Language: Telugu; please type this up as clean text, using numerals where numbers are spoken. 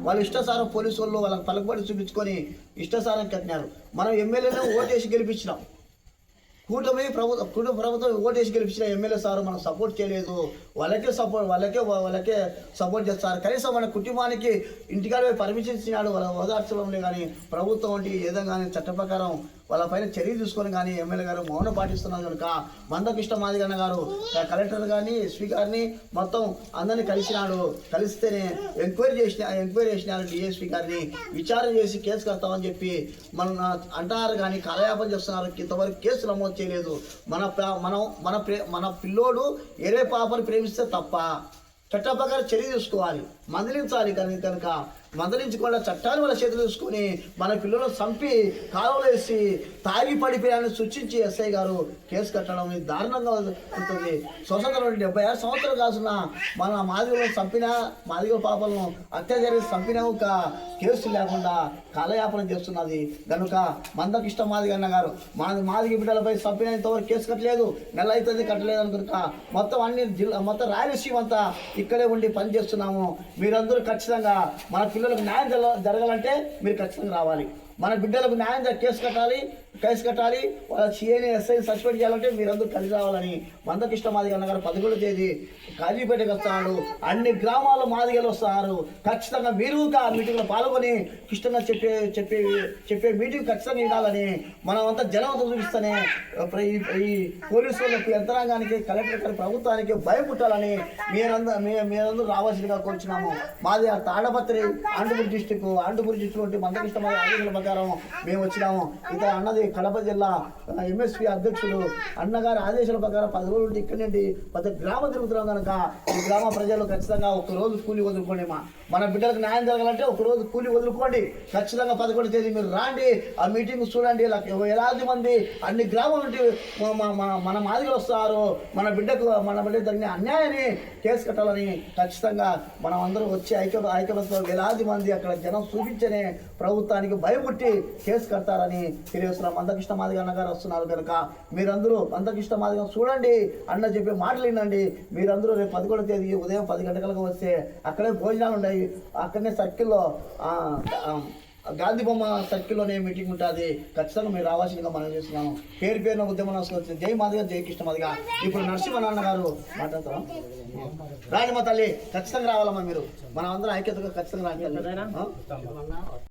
వాళ్ళు ఇష్టసారం పోలీసు వాళ్ళు వాళ్ళకి పలుకుబడి చూపించుకొని ఇష్టసారం కట్టినారు. మనం ఎమ్మెల్యేలను ఓటేసి గెలిపించినాం. కూటమి ప్రభుత్వం ఓటేసి గెలిపించిన ఎమ్మెల్యే సార్ మనం సపోర్ట్ చేయలేదు, వాళ్ళకే సపోర్ట్ చేస్తారు. కనీసం మన కుటుంబానికి ఇంటికాడ పర్మిషన్ ఇచ్చినాడు, వాళ్ళ ఓదార్చడంలో కానీ ప్రభుత్వం వంటి ఏదో కానీ చట్ట ప్రకారం వాళ్ళ పైన చర్య తీసుకొని కానీ ఎమ్మెల్యే గారు మౌనం పాటిస్తున్నారు కనుక మందకృష్ణ మాదిగన్న గారు కలెక్టర్ కానీ ఎస్పీ గారిని మొత్తం అందరినీ కలిస్తేనే ఎంక్వైరీ చేసినారు. డిఎస్పీ గారిని విచారణ చేసి కేసు కడతామని చెప్పి మన అంటారు కానీ కాలయాపన చేస్తున్నారు. ఇంతవరకు కేసు నమోదు చేయలేదు. మన పిల్లోడు ఏరే పాపని ప్రేమిస్తే తప్ప చట్ట ప్రకారం చర్య తీసుకోవాలి, మందలించాలి. కనుక మందలించకుండా చట్టాన్ని వాళ్ళ చేతులు తీసుకొని మన పిల్లలను చంపి కాలువలో వేసి తాగి పడిపోయాలని సూచించి ఎస్ఐ గారు కేసు కట్టడం దారుణంగా ఉంటుంది. స్వతంత్రం 76 సంవత్సరాలు కాసిన మన మాదిగలను చంపిన మాదిగ పాపలను అత్యాచారం చంపిన ఒక కేసు లేకుండా కాలయాపన చేస్తున్నది. కనుక మందకృష్ణ మాదిగన్న గారు మాదిగ బిడ్డలపై చంపిన ఇంతవరకు కేసు కట్టలేదు, నెల అవుతుంది కట్టలేదు కనుక మొత్తం అన్ని మొత్తం రాయలసీమ అంతా ఇక్కడే ఉండి పనిచేస్తున్నాము. మీరందరూ ఖచ్చితంగా మన పిల్లలకు న్యాయం జరగాలంటే మీరు ఖచ్చితంగా రావాలి. మన బిడ్డలకు న్యాయం కేసు కట్టాలి. వాళ్ళ సిఐని ఎస్ఐని సస్పెండ్ చేయాలంటే మీరందరూ కలిసి రావాలని మందకృష్ణ మాదిగన్న గారు 11వ తేదీ కాజీపేటకు వస్తున్నాడు. అన్ని గ్రామాల మాదిగలు వస్తున్నారు. ఖచ్చితంగా మీరు ఆ మీటింగ్లో పాల్గొని కృష్ణగా చెప్పే మీటింగ్ ఖచ్చితంగా వినాలని మనమంతా జనమంతా చూపిస్తేనే ఈ పోలీసు వాళ్ళకి యంత్రాంగానికి కలెక్టర్ గారి ప్రభుత్వానికి భయం పుట్టాలని మీరందరూ రావాల్సిందిగా కోరుచున్నాము. మాది తాడపత్రి అనంతపురం డిస్టిక్ మందకృష్ణ మాదిగ ఆదేశాల ప్రకారం మేము వచ్చినాము. ఇతర అన్నది కడప జిల్లా ఎంఎస్పీ అధ్యక్షుడు అన్నగారి ఆదేశాల ప్రకారం 10 రోజులు నుండి ఇక్కడి నుండి ప్రతి గ్రామం తిరుగుతున్నాం కనుక ఈ గ్రామ ప్రజలు ఖచ్చితంగా ఒకరోజు కూలి వదులుకోండి. మన బిడ్డలకు న్యాయం జరగాలంటే ఒకరోజు కూలి వదులుకోండి. ఖచ్చితంగా 11వ తేదీ మీరు రాండి, ఆ మీటింగ్ చూడండి. వేలాది మంది అన్ని గ్రామాల నుండి మన మాదిగలు వస్తారు. మన బిడ్డకు జరిగిన అన్యాయాన్ని కేసు కట్టాలని ఖచ్చితంగా మనం అందరూ వచ్చి ఐక్యతతో వేలాది మంది అక్కడ జనం చూపించనే ప్రభుత్వానికి భయపుట్టి కేసు కడతారని తెలియజేస్తున్నాం. మందకృష్ణ మాదిగన్న గారు వస్తున్నారు కనుక మీరందరూ మందకృష్ణ మాదిగన్న చూడండి, అన్న చెప్పే మాటలు వినండి. మీరందరూ రేపు 11వ తేదీ ఉదయం 10 గంటలకు వస్తే అక్కడే భోజనాలు ఉన్నాయి. అక్కడనే సర్కిల్లో గాంధీ బొమ్మ సర్కిల్లోనే మీటింగ్ ఉంటుంది. ఖచ్చితంగా మీరు రావాల్సిందిగా మనం చేస్తున్నాము. పేరున ఉద్యమం వస్తుంది. జై మాదిగ, జై కృష్ణ మాదిగ. ఇప్పుడు నరసింహనారాయణ గారు మాట్లాడతారా? రాజమ్మ తల్లి ఖచ్చితంగా రావాలమ్మా. మీరు మనం అందరం ఐక్యతగా ఖచ్చితంగా రావాలి.